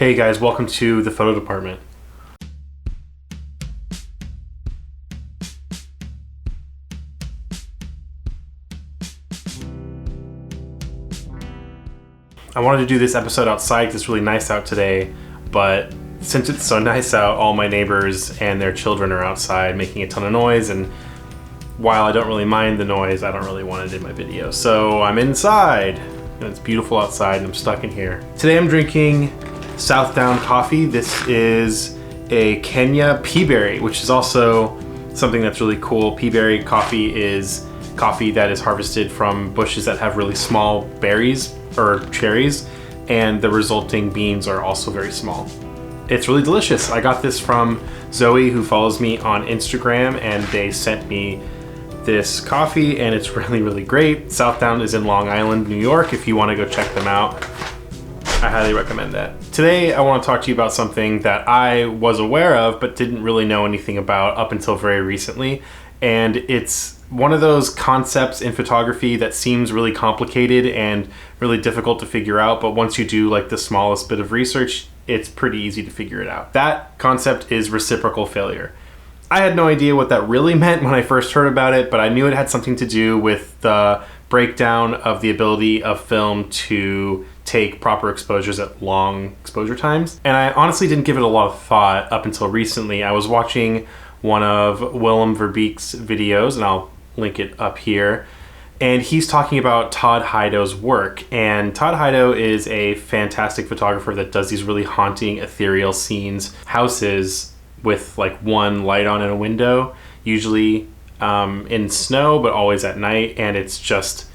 Hey guys, welcome to the photo department. I wanted to do this episode outside because it's really nice out today, but since it's so nice out, all my neighbors and their children are outside making a ton of noise, and while I don't really mind the noise, I don't really want it in my video. So I'm inside, and it's beautiful outside, and I'm stuck in here. Today I'm drinking Southdown Coffee. This is a Kenya peaberry, which is also something that's really cool. Peaberry coffee is coffee that is harvested from bushes that have really small berries or cherries, and the resulting beans are also very small. It's really delicious. I got this from Zoe, who follows me on Instagram, and they sent me this coffee, and it's really, really great. Southdown is in Long Island, New York. If you want to go check them out, I highly recommend that. Today, I want to talk to you about something that I was aware of but didn't really know anything about up until very recently. And it's one of those concepts in photography that seems really complicated and really difficult to figure out, but once you do like the smallest bit of research, it's pretty easy to figure it out. That concept is reciprocal failure. I had no idea what that really meant when I first heard about it, but I knew it had something to do with the breakdown of the ability of film to take proper exposures at long exposure times. And I honestly didn't give it a lot of thought up until recently. I was watching one of Willem Verbeek's videos, and I'll link it up here, and he's talking about Todd Hido's work. And Todd Hido is a fantastic photographer that does these really haunting, ethereal scenes, houses with like one light on in a window, usually in snow, but always at night, and it's just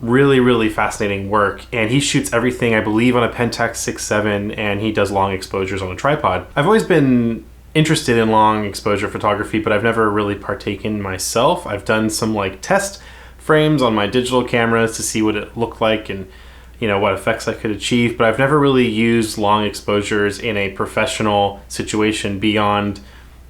really, really fascinating work. And he shoots everything, I believe, on a Pentax 6.7, and he does long exposures on a tripod. I've always been interested in long exposure photography, but I've never really partaken myself. I've done some like test frames on my digital cameras to see what it looked like and what effects I could achieve, but I've never really used long exposures in a professional situation beyond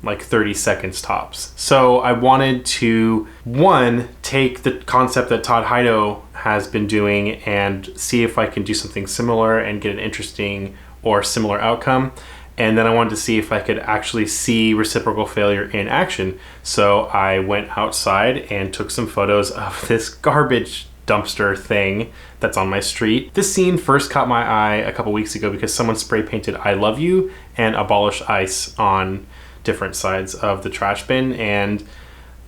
like 30 seconds tops. So I wanted to, one, take the concept that Todd Hido has been doing and see if I can do something similar and get an interesting or similar outcome. And then I wanted to see if I could actually see reciprocal failure in action. So I went outside and took some photos of this garbage dumpster thing that's on my street. This scene first caught my eye a couple weeks ago because someone spray painted "I love you" and "abolish ICE" on different sides of the trash bin, and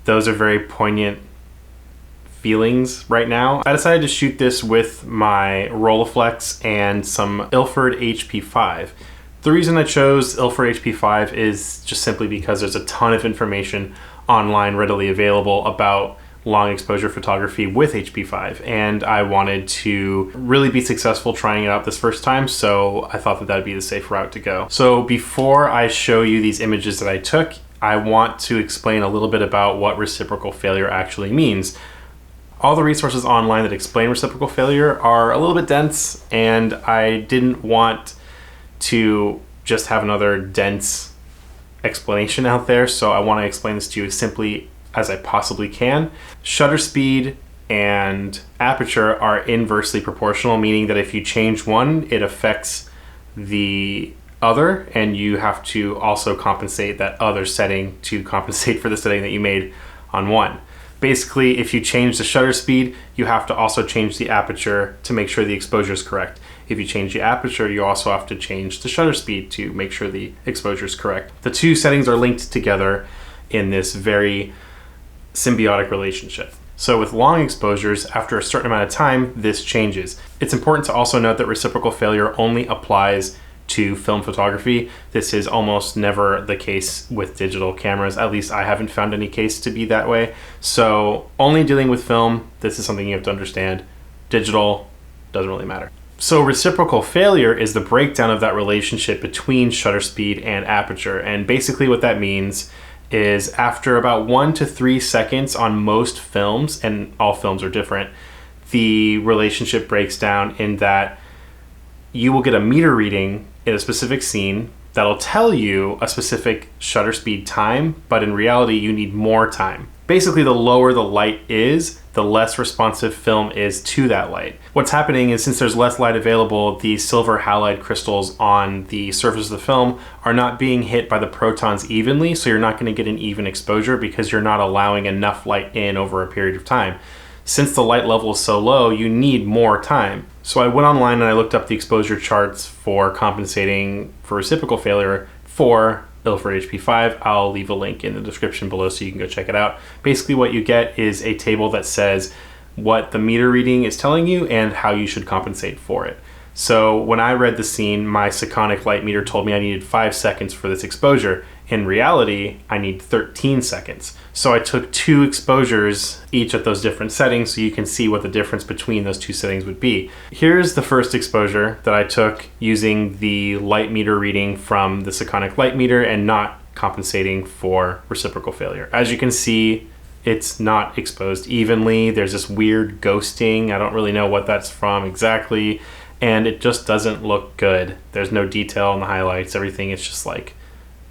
those are very poignant feelings right now. I decided to shoot this with my Rolleiflex and some Ilford HP5. The reason I chose Ilford HP5 is just simply because there's a ton of information online readily available about long exposure photography with HP5, and I wanted to really be successful trying it out this first time, so I thought that that'd be the safe route to go. So before I show you these images that I took, I want to explain a little bit about what reciprocal failure actually means. All the resources online that explain reciprocal failure are a little bit dense, and I didn't want to just have another dense explanation out there, so I want to explain this to you as simply as I possibly can. Shutter speed and aperture are inversely proportional, meaning that if you change one, it affects the other, and you have to also compensate that other setting to compensate for the setting that you made on one. Basically, if you change the shutter speed, you have to also change the aperture to make sure the exposure is correct. If you change the aperture, you also have to change the shutter speed to make sure the exposure is correct. The two settings are linked together in this very symbiotic relationship. So with long exposures, after a certain amount of time, this changes. It's important to also note that reciprocal failure only applies to film photography. This is almost never the case with digital cameras. At least I haven't found any case to be that way. So only dealing with film, this is something you have to understand. Digital doesn't really matter. So reciprocal failure is the breakdown of that relationship between shutter speed and aperture. And basically what that means is after about 1 to 3 seconds on most films, and all films are different, the relationship breaks down in that you will get a meter reading in a specific scene that'll tell you a specific shutter speed time, but in reality you need more time. Basically, the lower the light is, the less responsive film is to that light. What's happening is, since there's less light available, the silver halide crystals on the surface of the film are not being hit by the protons evenly, so you're not going to get an even exposure because you're not allowing enough light in over a period of time. Since the light level is so low, you need more time. So I went online and I looked up the exposure charts for compensating for reciprocal failure for Ilford HP5. I'll leave a link in the description below so you can go check it out. Basically what you get is a table that says what the meter reading is telling you and how you should compensate for it. So when I read the scene, my Sekonic light meter told me I needed 5 seconds for this exposure. In reality, I need 13 seconds. So I took 2 exposures, each at those different settings, so you can see what the difference between those 2 settings would be. Here's the first exposure that I took using the light meter reading from the Sekonic light meter and not compensating for reciprocal failure. As you can see, it's not exposed evenly. There's this weird ghosting. I don't really know what that's from exactly. And it just doesn't look good. There's no detail in the highlights. Everything is just like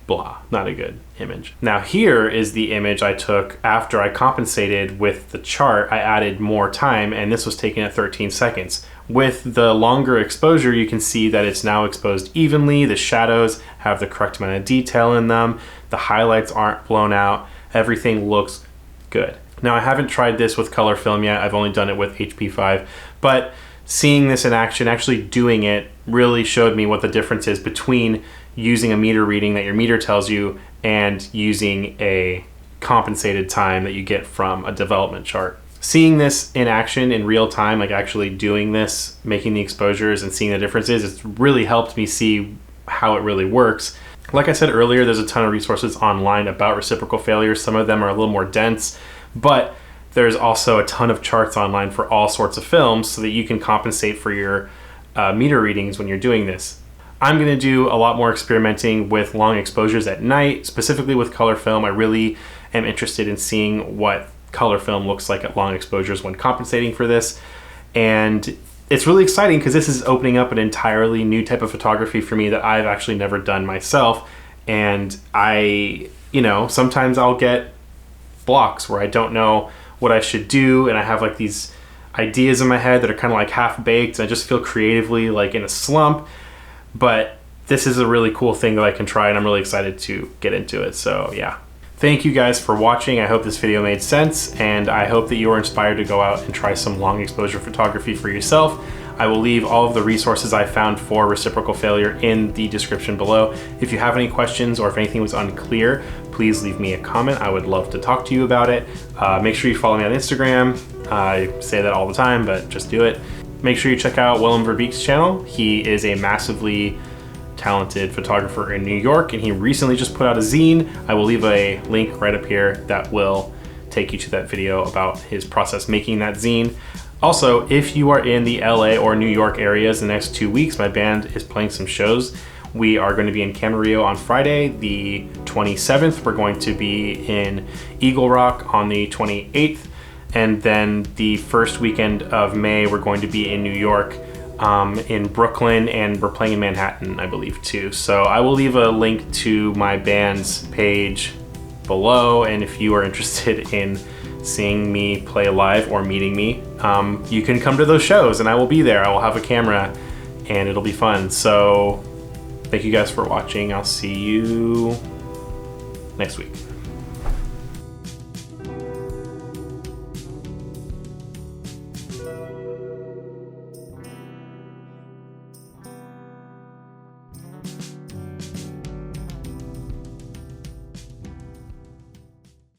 blah, not a good image. Now here is the image I took after I compensated with the chart. I added more time and this was taken at 13 seconds. With the longer exposure, you can see that it's now exposed evenly. The shadows have the correct amount of detail in them. The highlights aren't blown out. Everything looks good. Now I haven't tried this with color film yet. I've only done it with HP5, but seeing this in action, actually doing it, really showed me what the difference is between using a meter reading that your meter tells you and using a compensated time that you get from a development chart. Seeing this in action in real time, like actually doing this, making the exposures and seeing the differences, it's really helped me see how it really works. Like I said earlier, there's a ton of resources online about reciprocal failure. Some of them are a little more dense, but there's also a ton of charts online for all sorts of films so that you can compensate for your meter readings when you're doing this. I'm going to do a lot more experimenting with long exposures at night, specifically with color film. I really am interested in seeing what color film looks like at long exposures when compensating for this. And it's really exciting because this is opening up an entirely new type of photography for me that I've actually never done myself. And sometimes I'll get blocks where I don't know what I should do, and I have like these ideas in my head that are kind of like half-baked, and I just feel creatively like in a slump. But this is a really cool thing that I can try, and I'm really excited to get into it. So yeah, thank you guys for watching. I hope this video made sense, and I hope that you are inspired to go out and try some long exposure photography for yourself. I will leave all of the resources I found for reciprocal failure in the description below. If you have any questions or if anything was unclear, please leave me a comment. I would love to talk to you about it. Make sure you follow me on Instagram. I say that all the time, but just do it. Make sure you check out Willem Verbeek's channel. He is a massively talented photographer in New York, and he recently just put out a zine. I will leave a link right up here that will take you to that video about his process making that zine. Also, if you are in the LA or New York areas the next 2 weeks, my band is playing some shows. We are going to be in Camarillo on Friday, the 27th. We're going to be in Eagle Rock on the 28th. And then the first weekend of May, we're going to be in New York, in Brooklyn, and we're playing in Manhattan, I believe, too. So I will leave a link to my band's page below, and if you are interested in seeing me play live or meeting me, you can come to those shows, and I will be there. I will have a camera, and it'll be fun. So thank you guys for watching. I'll see you next week.